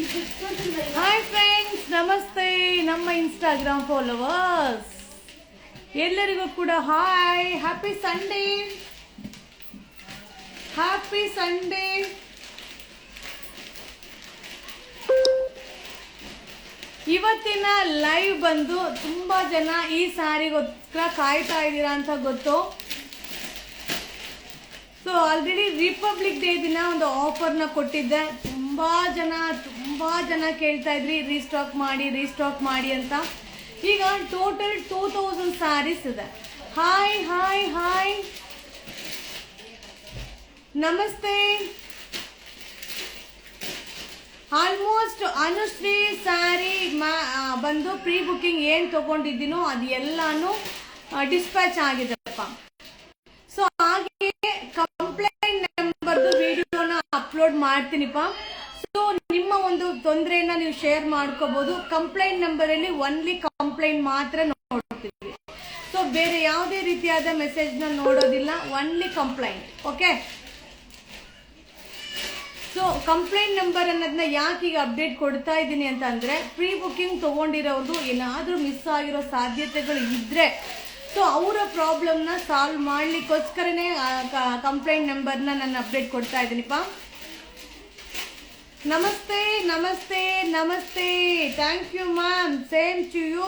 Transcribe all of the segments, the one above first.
Hi friends, ನಮಸ್ತೆ ನಮ್ಮ Instagram followers ಎಲ್ಲರಿಗೂ ಕೂಡ hi. Happy Sunday, happy Sunday. ಇವತ್ತಿನ ಲೈವ್ ಬಂದು ತುಂಬಾ ಜನ ಈ ಸ್ಯಾರಿಗೋಸ್ಕರ ಕಾಯ್ತಾ ಇದ್ದೀರಾ ಅಂತ ಗೊತ್ತು. ಸೊ ಆಲ್ರೆಡಿ ರಿಪಬ್ಲಿಕ್ ಡೇ ದಿನ ಒಂದು ಆಫರ್ನ ಕೊಟ್ಟಿದ್ದೆ. ತುಂಬಾ ಜನ ಕೇಳ್ತಾ ಇದ್ರಿ ರೀಸ್ಟಾಕ್ ಮಾಡಿ ಅಂತ. ಈಗ ಟೋಟಲ್ 2000 ಸ್ಯಾರೀಸ್ ಇದೆ. ಹಾಯ್ ಹಾಯ್ ಹಾಯ್, ನಮಸ್ತೆ. ಆಲ್ಮೋಸ್ಟ್ ಅನುಶ್ರೀ ಸ್ಯಾರಿ ಬಂದು ಪ್ರೀ ಬುಕಿಂಗ್ ಏನ್ ತಗೊಂಡಿದ್ದೀನೋ ಅದು ಎಲ್ಲಾನು ಡಿಸ್ಪ್ಯಾಚ್ ಆಗಿದೆಪ್ಪ. ಸೊ ಹಾಗೆ ಕಂಪ್ಲೇಂಟ್ ನಂಬರ್ದು ವಿಡಿಯೋನ ಅಪ್ಲೋಡ್ ಮಾಡ್ತೀನಿಪ್ಪ. ಸೊ ನಿಮ್ಮ ಒಂದು ತೊಂದರೆಯನ್ನ ನೀವು ಶೇರ್ ಮಾಡ್ಕೋಬಹುದು. ಕಂಪ್ಲೇಂಟ್ ನಂಬರ್ ಅಲ್ಲಿ ಒನ್ಲಿ ಕಂಪ್ಲೇಂಟ್ ಮಾತ್ರ ನೋಡ್ತೀವಿ. ಸೊ ಬೇರೆ ಯಾವುದೇ ರೀತಿಯಾದ ಮೆಸೇಜ್ ನ ನೋಡೋದಿಲ್ಲ, only complaint. Okay. So complaint number ಅನ್ನೋದನ್ನ ಯಾಕೆ ಈಗ ಅಪ್ಡೇಟ್ ಕೊಡ್ತಾ ಇದ್ದೀನಿ ಅಂತ ಅಂದ್ರೆ, ಪ್ರೀ ಬುಕಿಂಗ್ ತಗೊಂಡಿರೋದು ಏನಾದ್ರೂ ಮಿಸ್ ಆಗಿರೋ ಸಾಧ್ಯತೆಗಳು ಇದ್ರೆ ಸೊ ಅವರ ಪ್ರಾಬ್ಲಮ್ ನ ಸಾಲ್ವ್ ಮಾಡ್ಲಿಕ್ಕೋಸ್ಕರನೇ ಕಂಪ್ಲೇಂಟ್ ನಂಬರ್ನ ನಾನು ಅಪ್ಡೇಟ್ ಕೊಡ್ತಾ ಇದ್ದೀನಿಪ್ಪ. ನಮಸ್ತೆ ನಮಸ್ತೆ ನಮಸ್ತೆ, thank you ma'am, same to you.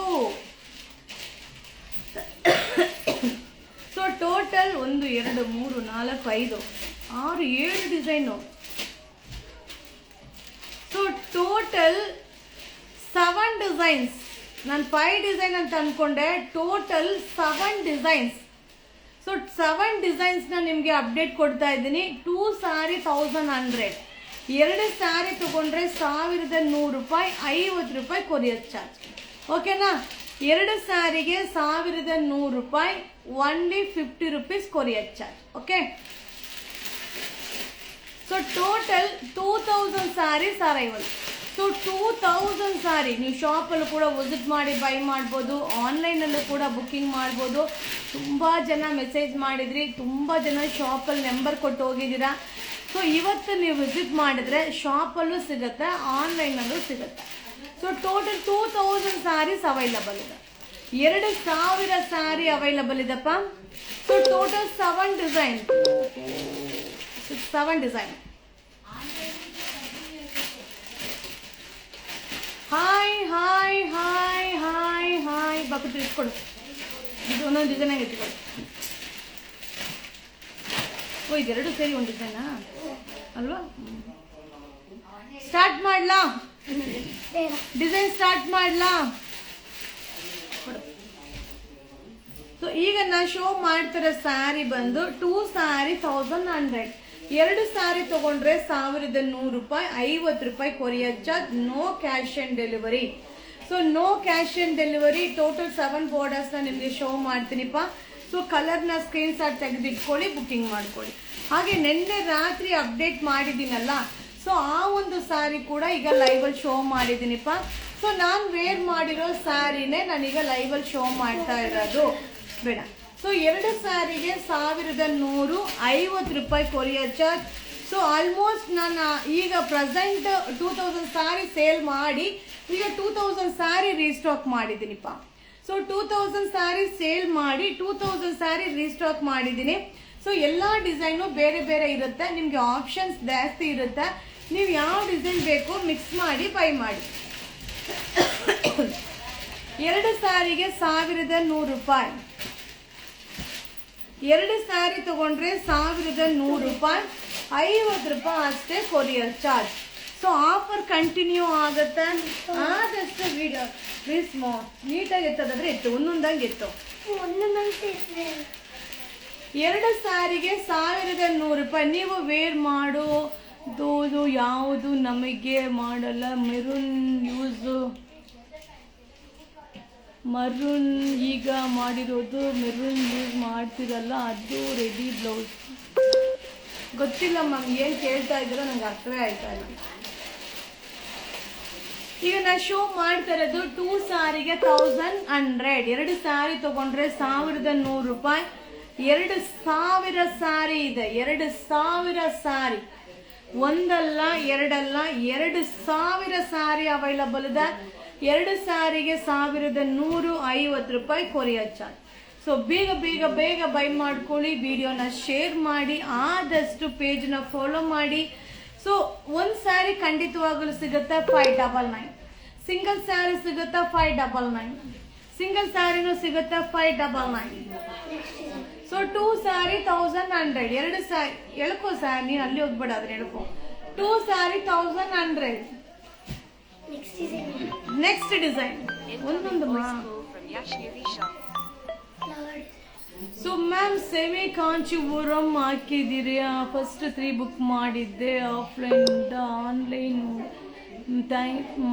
So total 1 2 3 4 5 6 7 design. So total 7 designs. ನಾನು 5 ಡಿಸೈನ್ ಅಂತ ಅನ್ಕೊಂಡೆ, ಟೋಟಲ್ 7 ಡಿಸೈನ್ಸ್. ಸೊ 7 ಡಿಸೈನ್ಸ್ ನ ನಿಮ್ಗೆ ಅಪ್ಡೇಟ್ ಕೊಡ್ತಾ ಇದ್ದೀನಿ. 2 ಸ್ಯಾರಿ 1100, 2 ಸ್ಯಾರಿ ತಗೊಂಡ್ರೆ 1100 ರೂಪಾಯಿ, 50 ರೂಪಾಯಿ ಕೊರಿಯರ್ ಚಾರ್ಜ್. ಓಕೆನಾ? 2 ಸ್ಯಾರಿಗೆ 1100 ರೂಪಾಯಿ, only 50 rupees courier charge. Okay. So total 2000 sarees arrival. So 2000 saree ನೀವು ಶಾಪಲ್ಲೂ ಕೂಡ ವಿಸಿಟ್ ಮಾಡಿ ಬೈ ಮಾಡ್ಬೋದು, ಆನ್ಲೈನಲ್ಲೂ ಕೂಡ ಬುಕ್ಕಿಂಗ್ ಮಾಡ್ಬೋದು. ತುಂಬ ಜನ ಮೆಸೇಜ್ ಮಾಡಿದ್ರಿ, ತುಂಬ ಜನ ಶಾಪಲ್ಲಿ ನಂಬರ್ ಕೊಟ್ಟು ಹೋಗಿದ್ದೀರಾ. ಸೊ ಇವತ್ತು ನೀವು ವಿಸಿಟ್ ಮಾಡಿದ್ರೆ ಶಾಪಲ್ಲೂ ಸಿಗುತ್ತೆ, ಆನ್ಲೈನಲ್ಲೂ ಸಿಗುತ್ತೆ. ಸೊ ಟೋಟಲ್ 2000 ಸ್ಯಾರೀಸ್ ಅವೈಲಬಲ್ ಇದೆ. 2000 ಸ್ಯಾರಿ ಅವೈಲಬಲ್ ಇದೆಪ್ಪ. So total 7 design. Hi hi hi hi hi, bucket ಇಟ್ಕೊಡು. ಇದು ಒಂದೊಂದು ಡಿಸೈನ್ ಆಗಿ ಇಟ್ಕೊಡು. ಓ, ಇದೆರಡು ಸೇರಿ ಒಂದು ಡಿಸೈನಾ ಅಲ್ವಾ? ಸ್ಟಾರ್ಟ್ ಮಾಡ್ಲಾ? ಡಿಸೈನ್ ಸ್ಟಾರ್ಟ್ ಮಾಡ್ಲಾ? ಸೊ ಈಗ ನಾ ಶೋ ಮಾಡ್ತಿರೋ ಸ್ಯಾರಿ ಬಂದು 2 ಸ್ಯಾರಿ 1100, 2 ಸ್ಯಾರಿ ತಗೊಂಡ್ರೆ 1100 ರೂಪಾಯಿ, 50 ರೂಪಾಯಿ courier charge, no cash on delivery. So no cash on delivery. Total 7 borders ನ ನಿಮ್ಗೆ ಶೋ ಮಾಡ್ತೀನಿಪ್ಪ. ಸೊ ಕಲರ್ನ ಸ್ಕ್ರೀನ್ ಶಾಟ್ ತೆಗೆದಿಟ್ಕೊಳ್ಳಿ, ಬುಕ್ಕಿಂಗ್ ಮಾಡ್ಕೊಳ್ಳಿ. ಹಾಗೆ ನಿನ್ನೆ ರಾತ್ರಿ ಅಪ್ಡೇಟ್ ಮಾಡಿದ್ದೀನಲ್ಲ, ಸೊ ಆ ಒಂದು ಸ್ಯಾರಿ ಕೂಡ ಈಗ ಲೈವ್ ಅಲ್ಲಿ ಶೋ ಮಾಡಿದ್ದೀನಿಪ್ಪ. ಸೊ ನಾನು ವೇರ್ ಮಾಡಿರೋ ಸ್ಯಾರಿನೇ ನಾನೀಗ ಲೈವ್ ಅಲ್ಲಿ ಶೋ ಮಾಡ್ತಾ ಇರೋದು. ಬೇಡ. ಸೊ 2 ಸ್ಯಾರಿಗೆ 1100, 50 ರೂಪಾಯಿ ಕೊರಿಯರ್ ಚಾರ್ಜ್. ಸೊ ಆಲ್ಮೋಸ್ಟ್ ನಾನು ಈಗ ಪ್ರೆಸೆಂಟ್ 2000 ಸ್ಯಾರಿ ಸೇಲ್ ಮಾಡಿ ಈಗ 2000 ಸ್ಯಾರಿ ರೀಸ್ಟಾಕ್ ಮಾಡಿದ್ದೀನಿಪ್ಪ. ಸೊ 2000 ಸ್ಯಾರಿ ಸೇಲ್ ಮಾಡಿ 2000 ಸ್ಯಾರಿ ರೀಸ್ಟಾಕ್ ಮಾಡಿದ್ದೀನಿ. ಸೊ ಎಲ್ಲಾ ಡಿಸೈನು ಬೇರೆ ಬೇರೆ ಇರುತ್ತೆ, ನಿಮ್ಗೆ ಆಪ್ಷನ್ಸ್ ಜಾಸ್ತಿ ಇರುತ್ತೆ. ನೀವು ಯಾವ ಡಿಸೈನ್ ಬೇಕು ಮಿಕ್ಸ್ ಮಾಡಿ ಬೈ ಮಾಡಿ. 2 ಸ್ಯಾರಿಗೆ 1100 ರೂಪಾಯಿ, 2 ಸ್ಯಾರಿ ತಗೊಂಡ್ರೆ 1100 ರೂಪಾಯಿ, 50 ರೂಪಾಯಿ ಅಷ್ಟೇ courier charge. So offer continue ಆಗುತ್ತೆ. ಆದಷ್ಟು ವಿಡಿಯೋ ಪ್ಲೀಸ್ ನೀಟಾಗಿ ಎತ್ತದಾದ್ರೆ ಎತ್ತು, ಒಂದೊಂದಂಗೆ ಎತ್ತು. 2 ಸ್ಯಾರಿಗೆ 1100 ರೂಪಾಯಿ. ನೀವು ವೇರ್ ಮಾಡೋದು ಯಾವುದು ನಮಗೆ ಮಾಡಲ್ಲ. ಮರೂನ್ ಈಗ ಮಾಡಿರೋದು ಮೆರೂನ್ ಯೂಸ್ ಮಾಡ್ತಿರಲ್ಲ, ಅದು ರೆಡಿ ಬ್ಲೌಸ್. ಗೊತ್ತಿಲ್ಲ ಮ್ಯಾಮ್, ಏನು ಕೇಳ್ತಾ ಇದ್ದೀರೋ ನಂಗೆ ಅರ್ಥವೇ ಆಯ್ತಾ ಇಲ್ಲ. ಈಗ ನಾ ಶೋ ಮಾಡ್ತಾ ಇರೋದು 2 ಸ್ಯಾರಿಗೆ 1100, 2 ಸ್ಯಾರಿ ತಗೊಂಡ್ರೆ 1100 ರೂಪಾಯಿ, 2000 ಸ್ಯಾರಿ ಇದೆ. 2000 ಸ್ಯಾರಿ ಒಂದಲ್ಲ ಎರಡಲ್ಲ 2000 ಸಾರಿ ಅವೈಲಬಲ್ ಇದೆ. 2 ಸಾರಿಗೆ 1150 ರೂಪಾಯಿ ಕೊರಿಯರ್ ಚಾರ್ಜ್. ಸೊ ಬೇಗ ಬೇಗ ಬೇಗ ಬೈ ಮಾಡ್ಕೊಳ್ಳಿ. ವಿಡಿಯೋನ ಶೇರ್ ಮಾಡಿ, ಆದಷ್ಟು ಪೇಜ್ನ ಫಾಲೋ ಮಾಡಿ. ಸೊ ಒಂದು ಸ್ಯಾರಿ ಖಂಡಿತವಾಗಲೂ ಸಿಗುತ್ತೆ 599. ಸಿಂಗಲ್ ಸ್ಯಾರಿ ಸಿಗುತ್ತೆ 599. ಸಿಂಗಲ್ ಸ್ಯಾರಿನೂ ಸಿಗುತ್ತೆ 599. ಸೊ 2 ಸ್ಯಾರಿ 1100. 2 ಸ್ಯಾರಿ ಎಳ್ಕೋ ಸ್ಯಾರಿ, ನೀನು ಅಲ್ಲಿ ಹೋಗ್ಬೇಡ, ಅದ್ರ ಎಳ್ಕೋ. 2 ಸ್ಯಾರಿ 1100. ನೆಕ್ಸ್ಟ್ ಡಿಸೈನ್ ಒಂದೊಂದು. ಸೊ ಮ್ಯಾಮ್ ಸೆಮಿ ಕಾಂಚೀಪುರಂ ಹಾಕಿದ್ದೀರಿ. ಫಸ್ಟ್ 3 ಬುಕ್ ಮಾಡಿದ್ದೆ, ಆಫ್ಲೈನ್ ಆನ್ಲೈನ್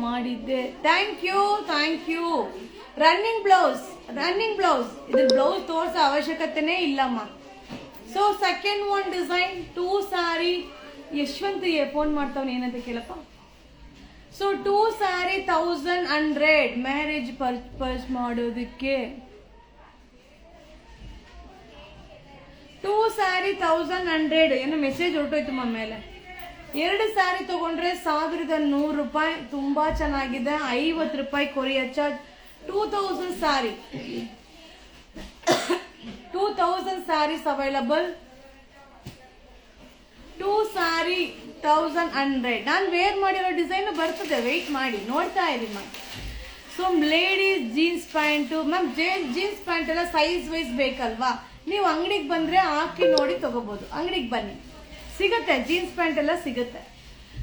ಮಾಡಿದ್ದೆ. Thank you. ರನ್ನಿಂಗ್ ಬ್ಲೌಸ್ ಇದ್ರ ಬ್ಲೌಸ್ ತೋರ್ಸೋ ಅವಶ್ಯಕತೆನೇ ಇಲ್ಲಮ್ಮ. So second one design 2 saree. Yashwant phone ಮಾಡ್ತಾವನು, ಏನಂತ ಕೇಳಪ್ಪ. ಸೊ 2 ಸಾರಿ 1100 ಮ್ಯಾರೇಜ್ ಪರ್ಪಸ್ ಮಾಡೋದಕ್ಕೆ. 2 ಸಾರಿ 1100. ಏನೋ ಮೆಸೇಜ್ ಹೊರಟೋಯ್ತು ಮೇಲೆ. 2 ಸಾರಿ ತಗೊಂಡ್ರೆ 1100 ರೂಪಾಯಿ. ತುಂಬಾ ಚೆನ್ನಾಗಿದೆ. 50 ರೂಪಾಯಿ ಕೊರಿಯರ್ ಚಾರ್ಜ್. 2000 ಸಾರಿ 2000 sarees available. 2 ಸಾರಿ 1100. ನಾನು ವೇರ್ ಮಾಡಿರೋ ಡಿಸೈನ್ ಬರ್ತದೆ, ವೆಯ್ಟ್ ಮಾಡಿ ನೋಡ್ತಾ ಇರಿ ma'am. So ladies jeans pant ma'am, jeans pant ಎಲ್ಲ ಸೈಜ್ ವೈಸ್ ಬೇಕಲ್ವಾ, ನೀವು ಅಂಗಡಿಗೆ ಬಂದ್ರೆ ಹಾಕಿ ನೋಡಿ ತಗೋಬಹುದು. ಅಂಗಡಿಗೆ ಬನ್ನಿ, ಸಿಗುತ್ತೆ, ಜೀನ್ಸ್ ಪ್ಯಾಂಟ್ ಎಲ್ಲ ಸಿಗುತ್ತೆ.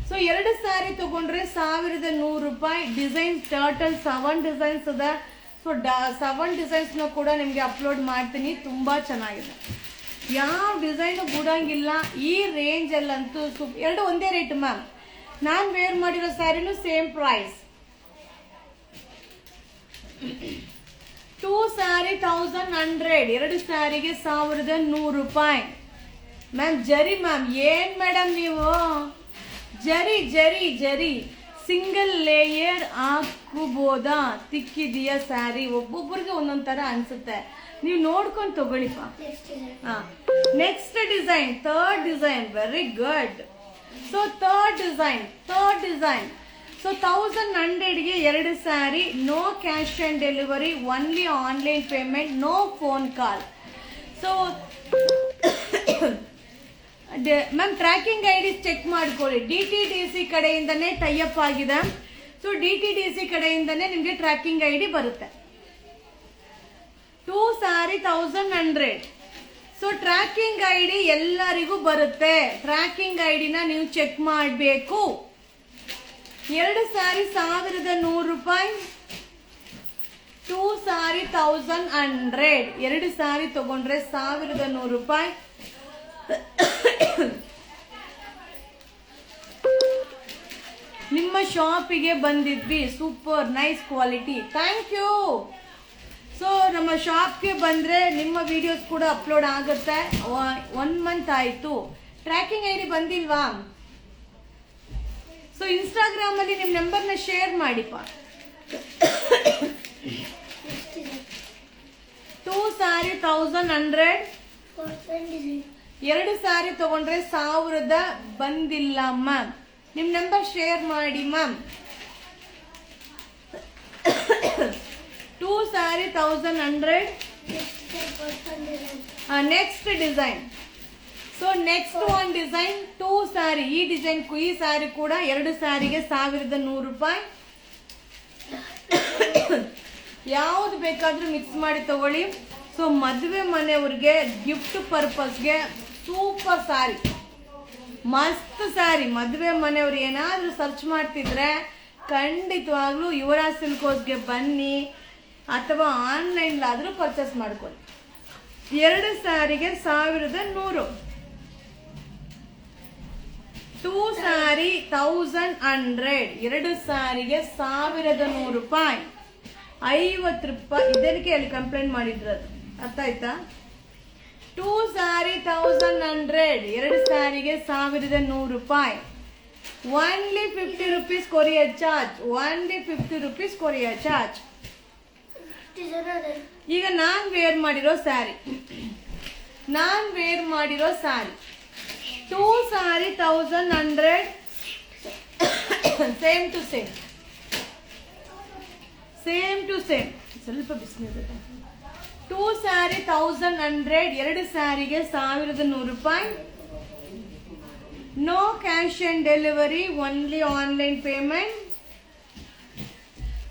ಸೊ 2 ಸಾರಿ ತಗೊಂಡ್ರೆ 1100 ರೂಪಾಯಿ. ಡಿಸೈನ್ ಟರ್ಟಲ್ 7 ಡಿಸೈನ್ಸ್ ಅದ. ಸೊ 7 ಡಿಸೈನ್ಸ್ನ ಕೂಡ ನಿಮಗೆ ಅಪ್ಲೋಡ್ ಮಾಡ್ತೀನಿ. ತುಂಬಾ ಚೆನ್ನಾಗಿದೆ, ಯಾವ ಡಿಸೈನು ಬಿಡಂಗಿಲ್ಲ. ಈ ರೇಂಜ್ ಅಲ್ಲಂತೂ ಎರಡು ಒಂದೇ ರೇಟ್ ಮ್ಯಾಮ್. ನಾನು ವೇರ್ ಮಾಡಿರೋ ಸ್ಯಾರಿನೂ ಸೇಮ್ ಪ್ರೈಸ್. 2 ಸಾರಿ 1100. 2 ಸ್ಯಾರಿಗೆ 1100 ರೂಪಾಯಿ. ಮ್ಯಾಮ್ ಜರಿ ಮ್ಯಾಮ್, ಏನ್ ಮೇಡಮ್ ನೀವು ಜರಿ ಸಿಂಗಲ್ ಲೇಯರ್ ಹಾಕಬಹುದಾ? ತಿಕ್ಕಿದೆಯಾ ಸ್ಯಾರಿ? ಒಬ್ಬೊಬ್ಬರಿಗೆ ಒಂದೊಂದ್ ತರ ಅನ್ಸುತ್ತೆ, ನೀವು ನೋಡ್ಕೊಂಡು ತಗೊಳ್ಳಿಪ್ಪ. Next design, third design, very good. So third design. So 1100ಗೆ 2 sari. No cash on delivery, only online payment, no phone call. So ma'am tracking ID check ಮಾಡ್ಕೊಳ್ಳಿ. DTDC ಕಡೆಯಿಂದನೇ ಟೈಅಪ್ ಆಗಿದೆ. ಸೊ DTDC ಕಡೆಯಿಂದನೇ ನಿಮಗೆ ಟ್ರ್ಯಾಕಿಂಗ್ ಐಡಿ ಬರುತ್ತೆ. 2 ಸಾರಿ 1100. ಸೊ ಟ್ರ್ಯಾಕಿಂಗ್ ಐಡಿ ಎಲ್ಲರಿಗೂ ಬರುತ್ತೆ. ಟ್ರ್ಯಾಕಿಂಗ್ ಐಡಿನ ನೀವು ಚೆಕ್ ಮಾಡಬೇಕು. 2 ಸಾರಿ 1100 ರೂಪಾಯಿ. 2 ಸಾರಿ 1100. 2 ಸಾರಿ ತಗೊಂಡ್ರೆ 1100 ರೂಪಾಯಿ. ನಿಮ್ಮ ಶಾಪಿಗೆ ಬಂದಿದ್ವಿ, super nice quality, thank you. So ನಮ್ಮ ಶಾಪ್ಗೆ ಬಂದ್ರೆ ನಿಮ್ಮ ವಿಡಿಯೋಸ್ ಕೂಡ ಅಪ್ಲೋಡ್ ಆಗುತ್ತೆ. 1 ಮಂತ್ ಆಯ್ತು. ಟ್ರ್ಯಾಕಿಂಗ್ ಐಡಿ ಬಂದಿಲ್ವಾ? ಸೊ ಇನ್ಸ್ಟಾಗ್ರಾಮ್ ಅಲ್ಲಿ ನಿಮ್ಮ ನಂಬರ್ನ ಶೇರ್ ಮಾಡಿಪ್ಪ. 2 ಸಾರಿ 1100. 2 ಸಾರಿ ತಗೊಂಡ್ರೆ 1000 ಬಂದಿಲ್ಲ ಮ್ಯಾಮ್. ನಿಮ್ ನಂಬರ್ ಶೇರ್ ಮಾಡಿ ma'am. 2 saree 1100. Next design. So next one design 2 ಸಾರಿ. ಈ ಡಿಸೈನ್ ಈ ಸಾರಿ ಕೂಡ 2 ಸಾರಿಗೆ 1100 ರೂಪಾಯಿ. ಯಾವ್ದು ಬೇಕಾದ್ರೂ ಮಿಕ್ಸ್ ಮಾಡಿ ತಗೊಳ್ಳಿ. ಸೊ ಮದುವೆ ಮನೆಯವ್ರಿಗೆ ಗಿಫ್ಟ್ ಪರ್ಪಸ್ಗೆ ಸೂಪರ್ ಸಾರಿ, ಮಸ್ತ್ ಸಾರಿ. ಮದುವೆ ಮನೆಯವ್ರು ಏನಾದ್ರೂ ಸರ್ಚ್ ಮಾಡ್ತಿದ್ರೆ ಖಂಡಿತವಾಗ್ಲೂ ಯುವರಾಜ್ ಸಿಲ್ಕೋಸ್ಗೆ ಬನ್ನಿ, ಅಥವಾ ಆನ್ಲೈನ್ಲಾದ್ರೂ ಪರ್ಚೇಸ್ ಮಾಡ್ಕೊಳ್ಳಿ. 2 ಸಾರಿಗೆ 1100. 2 ಸಾರಿ 1100. 2 ಸಾರಿಗೆ 1100 ರೂಪಾಯಿ. 50 ರೂಪಾಯಿ. ಇದಕ್ಕೆ ಅಲ್ಲಿ ಕಂಪ್ಲೇಂಟ್ ಮಾಡಿದ್ರದು, ಅರ್ಥ ಆಯ್ತಾ? 2 ಸಾರಿ 1100. 2 ಸಾರಿಗೆ 1100 ರೂಪಾಯಿ. Only 50 rupees courier charge. Only 50 rupees courier charge. ಈಗ ನಾನ್ ವೇರ್ ಮಾಡಿರೋ saree 2 saree saree 1100 same to same ಸ್ವಲ್ಪ ಬಿಸಿನೀರು. 2 ಸ್ಯಾರಿ 1100, 2 ಸ್ಯಾರಿಗೆ 1100 ರೂಪಾಯಿ. No cash on delivery, only online payment.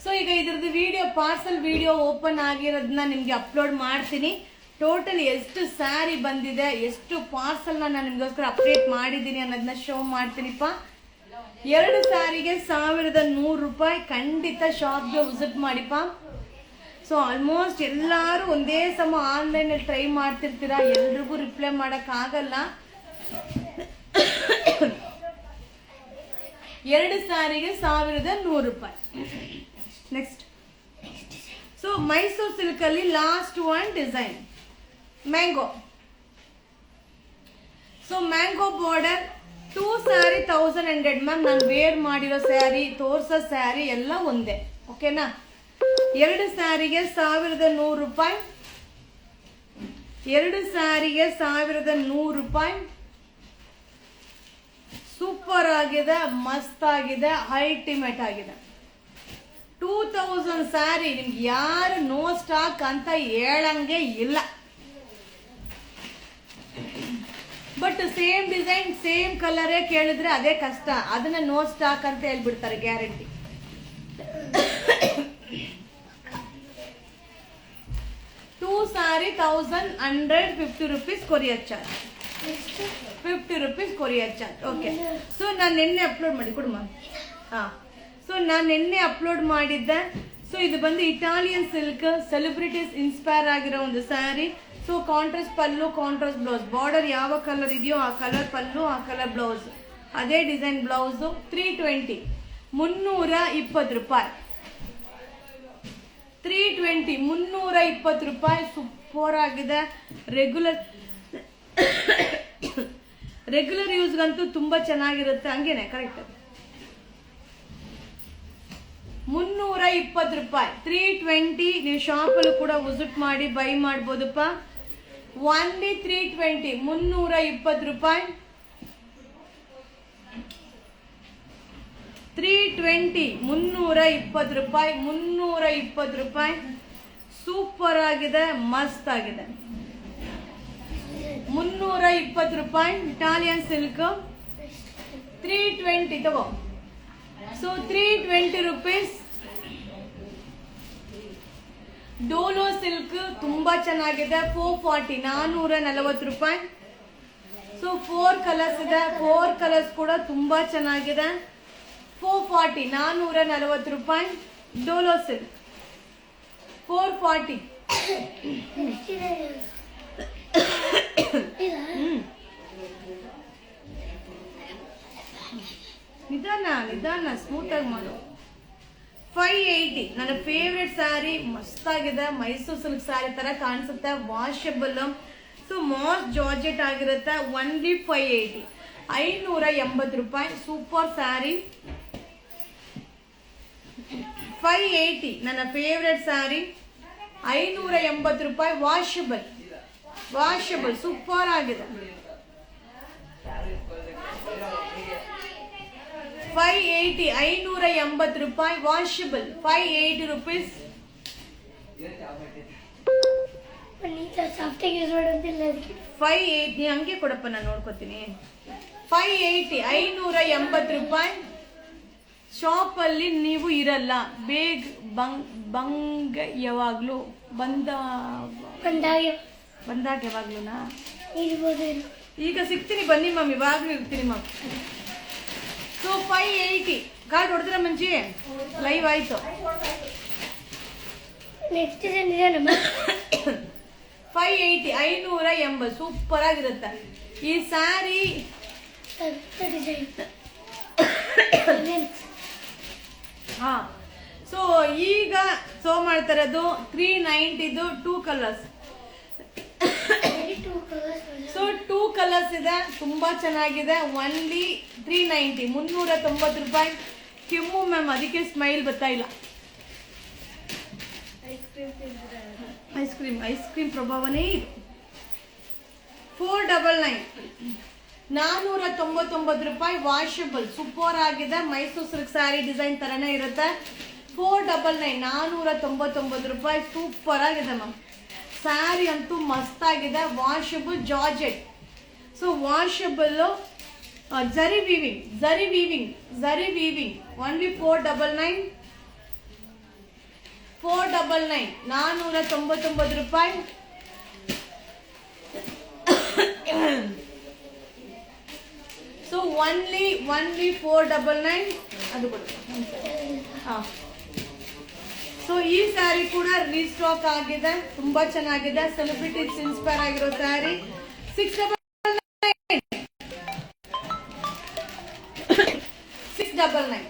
So ಈಗ ಇದ್ರದ್ದು ವಿಡಿಯೋ, ಪಾರ್ಸಲ್ ವಿಡಿಯೋ ಓಪನ್ ಆಗಿರೋದನ್ನ ನಿಮ್ಗೆ ಅಪ್ಲೋಡ್ ಮಾಡ್ತೀನಿ. ಟೋಟಲ್ ಎಷ್ಟು ಸ್ಯಾರಿ ಬಂದಿದೆ, ಎಷ್ಟು ಪಾರ್ಸಲ್ನ ನಾನು ನಿಮ್ಗೋಸ್ಕರ ಅಪ್ಡೇಟ್ ಮಾಡಿದ್ದೀನಿ ಅನ್ನೋದನ್ನ ಶೋ ಮಾಡ್ತೀನಿಪ್ಪ. 2 ಸ್ಯಾರಿಗೆ 1100 ರೂಪಾಯಿ. ಖಂಡಿತ ಶಾಪ್ಗೆ ವಿಸಿಟ್ ಮಾಡಿಪ್ಪ. ಸೊ ಆಲ್ಮೋಸ್ಟ್ ಎಲ್ಲರೂ ಒಂದೇ ಸಮ ಆನ್ಲೈನಲ್ಲಿ ಟ್ರೈ ಮಾಡ್ತಿರ್ತೀರಾ, ಎಲ್ರಿಗೂ ರಿಪ್ಲೈ ಮಾಡೋಕ್ಕಾಗಲ್ಲ. 2 ಸ್ಯಾರಿಗೆ 1100 ರೂಪಾಯಿ. ನೆಕ್ಸ್ಟ್, ಸೊ ಮೈಸೂರು ಸಿಲ್ಕ್ ಅಲ್ಲಿ last one design mango. So mango border 2 sari 1100 ma'am. ನಾನು ವೇರ್ ಮಾಡಿರೋ ಸ್ಯಾರಿ, ತೋರ್ಸೋ ಸ್ಯಾರಿ ಎಲ್ಲ ಒಂದೇ, ಓಕೆನಾ? 2 ಸ್ಯಾರಿಗೆ 1100 ರೂಪಾಯಿ. 2 ಸ್ಯಾರಿಗೆ 1100 ರೂಪಾಯಿ. ಸೂಪರ್ ಆಗಿದೆ, ಮಸ್ತ್ ಆಗಿದೆ, ಅಲ್ಟಿಮೇಟ್ ಆಗಿದೆ. 2000 ಸ್ಯಾರಿ ನಿಮ್ಗೆ ಯಾರು ನೋ ಸ್ಟಾಕ್ ಅಂತ ಹೇಳಂಗೆ ಇಲ್ಲ. ಬಟ್ ಸೇಮ್ ಡಿಸೈನ್ ಸೇಮ್ ಕಲರೇ ಕೇಳಿದ್ರೆ ಅದೇ ಕಷ್ಟ. ಅದನ್ನ ನೋ ಸ್ಟಾಕ್ ಅಂತ ಹೇಳ್ಬಿಡ್ತಾರೆ, guarantee. Two sari 1150 rupees courier charge. 50 rupees courier charge. Okay. So ನಾನು ನಿನ್ನೆ ಅಪ್ಲೋಡ್ ಮಾಡಿ ಕೊಡುಮ. ಸೊ ನಾನು ನಿನ್ನೆ ಅಪ್ಲೋಡ್ ಮಾಡಿದ್ದೆ. ಸೊ ಇದು ಬಂದು ಇಟಾಲಿಯನ್ ಸಿಲ್ಕ್, ಸೆಲೆಬ್ರಿಟೀಸ್ ಇನ್ಸ್ಪೈರ್ ಆಗಿರೋ ಒಂದು ಸ್ಯಾರಿ. ಸೊ ಕಾಂಟ್ರಾಸ್ಟ್ ಪಲ್ಲು, ಕಾಂಟ್ರಾಸ್ಟ್ ಬ್ಲೌಸ್. ಬಾರ್ಡರ್ ಯಾವ ಕಲರ್ ಇದೆಯೋ ಆ ಕಲರ್ ಪಲ್ಲು, ಆ ಕಲರ್ ಬ್ಲೌಸ್, ಅದೇ ಡಿಸೈನ್ ಬ್ಲೌಸು. 320, 320 ರೂಪಾಯಿ. 320, 320 ರೂಪಾಯಿ. ಸೂಪರ್ ಆಗಿದೆ. ರೆಗ್ಯುಲರ್ ಯೂಸ್ಗಂತೂ ತುಂಬಾ ಚೆನ್ನಾಗಿರುತ್ತೆ. ಹಂಗೇನೆ ಕರೆಕ್ಟ್. 320 ರೂಪಾಯಿ. 320. ನೀವು ಶಾಪಲ್ಲೂ ಕೂಡ ವಿಸಿಟ್ ಮಾಡಿ ಬೈ ಮಾಡ್ಬೋದಪ್ಪ. ಓನ್ಲಿ 320, 320 ರೂಪಾಯಿ. 320, 320 ರೂಪಾಯಿ. 320 ರೂಪಾಯಿ. ಸೂಪರ್ ಆಗಿದೆ, ಮಸ್ತ್ ಆಗಿದೆ. 320 ರೂಪಾಯಿ. ಇಟಾಲಿಯನ್ ಸಿಲ್ಕ್ 320 ತಗೋ. So 320 rupees. ಡೋಲೋ ಸಿಲ್ಕ್ ತುಂಬಾ ಚೆನ್ನಾಗಿದೆ. 440, 440 ರೂಪಾಯಿ. ಸೊ 4 ಕಲರ್ಸ್ ಇದೆ. 4 ಕಲರ್ಸ್ ಕೂಡ ತುಂಬಾ ಚೆನ್ನಾಗಿದೆ. 440, 440 ರೂಪಾಯಿ. ಡೋಲೋ ಸಿಲ್ಕ್ 440. ನಿಧಾನ ಸ್ಮೂತ್ ಆಗಿ ಮಾಡು. 580. ನನ್ನ ಫೇವ್ರೆಟ್ ಸ್ಯಾರಿ, ಮಸ್ತಾಗಿದೆ. ಮೈಸೂರು ಸಿಲ್ಕ್ ಸ್ಯಾರಿ ತರ ಕಾಣಿಸುತ್ತೆ. ವಾಷಬಲ್. ಸೊ ಮಾಸ್ ಜಾರ್ಜೆಟ್ ಆಗಿರುತ್ತೆ. ಓನ್ಲಿ 580, 580 ರೂಪಾಯಿ. ಸೂಪರ್ ಸ್ಯಾರಿ. 580 ನನ್ನ ಫೇವ್ರೆಟ್ ಸ್ಯಾರಿ. 580 ರೂಪಾಯಿ. ವಾಷಬಲ್ ಸೂಪರ್ ಆಗಿದೆ. 580, 580 ರೂಪಾಯಿ. Washable 580 rupees. 580 ಹಂಗೆ ಕೊಡಪ್ಪ, ನಾನು ನೋಡ್ಕೋತೀನಿ. 580, 580 ರೂಪಾಯಿ. ಶಾಪ್ ಅಲ್ಲಿ ನೀವು ಇರಲ್ಲ. ಬಂಗ ಯಾವಾಗ್ಲೂ ಬಂದಾಗ ಯಾವಾಗ್ಲೂನಾ ಈಗ ಸಿಗ್ತೀನಿ. ಬನ್ನಿ ಮ್ಯಾಮ್, ಇವಾಗ್ಲೂ ಇರ್ತೀನಿ ಮ್ಯಾಮ್. ಸೊ 580. ಕಾರ್ಡ್ ಹೊಡೆದ್ರೆ ಮಂಜಿ ಲೈವ್ ಆಯ್ತು. ನೆಕ್ಸ್ಟ್ 580, 580. ಸೂಪರ್ ಆಗಿರುತ್ತೆ ಈ ಸ್ಯಾರಿ. ಹಾ. ಸೊ ಈಗ ಸೋ ಮಾಡ್ತಾರದು 390. 2 ಕಲರ್ಸ್. ಸೊ 2 ಕಲರ್ಸ್ ಇದೆ. ತುಂಬಾ ಚೆನ್ನಾಗಿದೆ. ಓನ್ಲಿ 390, 390 ರೂಪಾಯಿ. ಕೆಮ್ಮು ಮ್ಯಾಮ್, ಅದಕ್ಕೆ ಸ್ಮೈಲ್ ಬರ್ತಾ ಇಲ್ಲ. ಐಸ್ ಕ್ರೀಮ್ ಪ್ರಭಾವನೇ ಇದು. 499. ₹499 ವಾಷಬಲ್ ಸೂಪರ್ ಆಗಿದೆ. ಮೈಸೂರು ಸಿಲ್ಕ್ ಸ್ಯಾರಿ ಡಿಸೈನ್ ತರನೇ ಇರುತ್ತೆ. 499 ₹499 ಸೂಪರ್ ಆಗಿದೆ ಮ್ಯಾಮ್. ಸ್ಯಾರಿ ಅಂತೂ ಮಸ್ತ್ ಆಗಿದೆ. Washable georgette. ಸೊ ವಾಷಬಲ್ ಜರಿ ವೀವಿಂಗ್ ಓನ್ಲಿ ₹499 ₹499 ಸೊ ಓನ್ಲಿ $499 ಅದು ಕೊಡು. ಸೊ ಈ ಸ್ಯಾರಿ ಕೂಡ ರೀಸ್ಟಾಕ್ ಆಗಿದೆ. ತುಂಬಾ ಚೆನ್ನಾಗಿದೆ. ಸೆಲೆಬ್ರಿಟೀಸ್ ಇನ್ಸ್ಪೈರ್ ಆಗಿರೋ ಸ್ಯಾರಿ. 699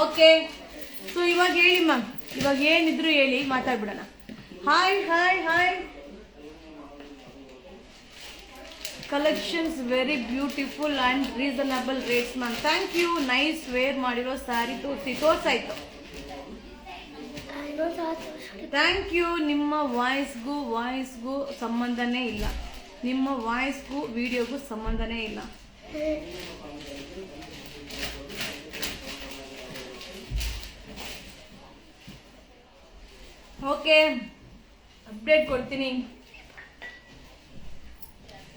ಓಕೆ. ಸೊ ಇವಾಗ ಹೇಳಿ ಮ್ಯಾಮ್, ಇವಾಗ ಏನಿದ್ರು ಹೇಳಿ, ಮಾತಾಡ್ಬಿಡೋಣ. Hi collections very beautiful and reasonable rates ma'am. Thank you. Nice wear ಮಾಡಿರೋ ಸ್ಯಾರಿ ತೋರ್ಸಾಯ್ತು. Thank you. ನಿಮ್ಮ ವಾಯ್ಸ್ಗೂ ಸಂಬಂಧನೇ ಇಲ್ಲ. ನಿಮ್ಮ ವಾಯ್ಸ್ಗೂ ವಿಡಿಯೋಗೂ ಸಂಬಂಧನೇ ಇಲ್ಲ. ಓಕೆ, ಅಪ್ಡೇಟ್ ಕೊಡ್ತೀನಿ.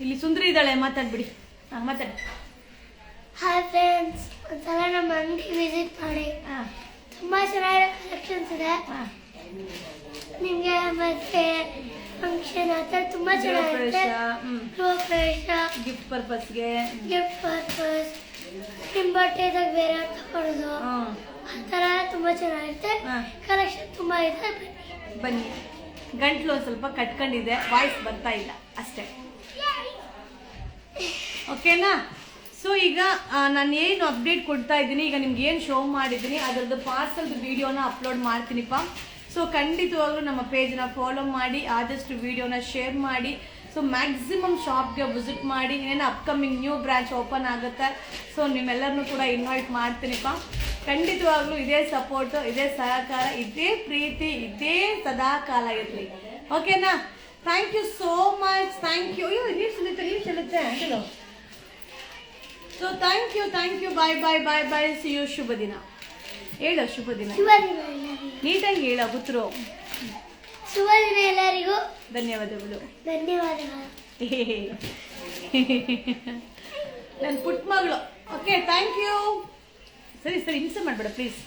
ಇಲ್ಲಿ ಸುಂದರಿ ಇದ್ದಾಳೆ, ಮಾತಾಡ್ಬಿಡಿ. ಮಾತಾಡಿ. ಹಾಯ್ ಫ್ರೆಂಡ್ಸ್, ಒಂದ್ಸಲ ನಮ್ಮ ಅಂಗಡಿ ವಿಸಿಟ್ ಮಾಡಿ. ತುಂಬಾ ಚೆನ್ನಾಗಿರೋ ಕಲೆಕ್ಷನ್ಸ್ ಇದೆ. ನಿಮಗೆ ಮತ್ತೆ ಫಂಕ್ಷನ್ ಆ ಥರ ತುಂಬಾ ಚೆನ್ನಾಗಿರುತ್ತೆ. ಗಿಫ್ಟ್ ಪರ್ಪಸ್ಗೆ, ನಿಮ್ಮ ಬಟ್ಟೆದಾಗ ಬೇರೆ ತಗೊಳ್ಳೋದು ಆ ಥರ ತುಂಬಾ ಚೆನ್ನಾಗಿರುತ್ತೆ. ಕಲೆಕ್ಷನ್ ತುಂಬಾ ಇದೆ. ಬನ್ನಿ. ಗಂಟ್ಲು ಒಂದು ಸ್ವಲ್ಪ ಕಟ್ಕೊಂಡಿದೆ, ವಾಯ್ಸ್ ಬರ್ತಾ ಇಲ್ಲ ಅಷ್ಟೇ. ಓಕೆನಾ? ಸೊ ಈಗ ನಾನು ಏನು ಅಪ್ಡೇಟ್ ಕೊಡ್ತಾ ಇದ್ದೀನಿ, ಈಗ ನಿಮ್ಗೆ ಏನು ಶೋ ಮಾಡಿದ್ದೀನಿ ಅದರದ್ದು ಪಾರ್ಸಲ್ದು ವಿಡಿಯೋನ ಅಪ್ಲೋಡ್ ಮಾಡ್ತೀನಿಪ್ಪ. ಸೊ ಖಂಡಿತವಾಗ್ಲೂ ನಮ್ಮ ಪೇಜ್ನ ಫಾಲೋ ಮಾಡಿ, ಆದಷ್ಟು ವಿಡಿಯೋನ ಶೇರ್ ಮಾಡಿ. ಸೊ ಮ್ಯಾಕ್ಸಿಮಮ್ ಶಾಪ್ಗೆ ವಿಸಿಟ್ ಮಾಡಿ. ಇನ್ನೇನು ಅಪ್ಕಮಿಂಗ್ ನ್ಯೂ ಬ್ರಾಂಚ್ ಓಪನ್ ಆಗುತ್ತೆ. ಸೊ ನಿಮ್ಮೆಲ್ಲರನ್ನೂ ಕೂಡ ಇನ್ವೈಟ್ ಮಾಡ್ತೀನಿಪ್ಪ. ಖಂಡಿತವಾಗ್ಲೂ ಇದೇ ಸಪೋರ್ಟು, ಇದೇ ಸಹಕಾರ, ಇದೇ ಪ್ರೀತಿ, ಇದೇ ಸದಾಕಾಲ ಇರಲಿ. ಓಕೆನಾ? Thank you so much. Thank you. ನೀರು ಚೆಲ್ಲುತ್ತೆ ಚಲೋ. So thank you. Bye. See you. ಶುಭ ದಿನ. ಹೇಳು ಶುಭ ದಿನ. ನೀಟಾಗಿ ಹೇಳ ಗುತ್ರು. ಶುಭ ದಿನ ಎಲ್ಲರಿಗೂ. ಧನ್ಯವಾದಗಳು. ನನ್ನ ಪುಟ್ಟ ಮಗಳು. Okay, thank you. ಸರಿ ಹಿಂಸೆ ಮಾಡಬೇಡ ಪ್ಲೀಸ್.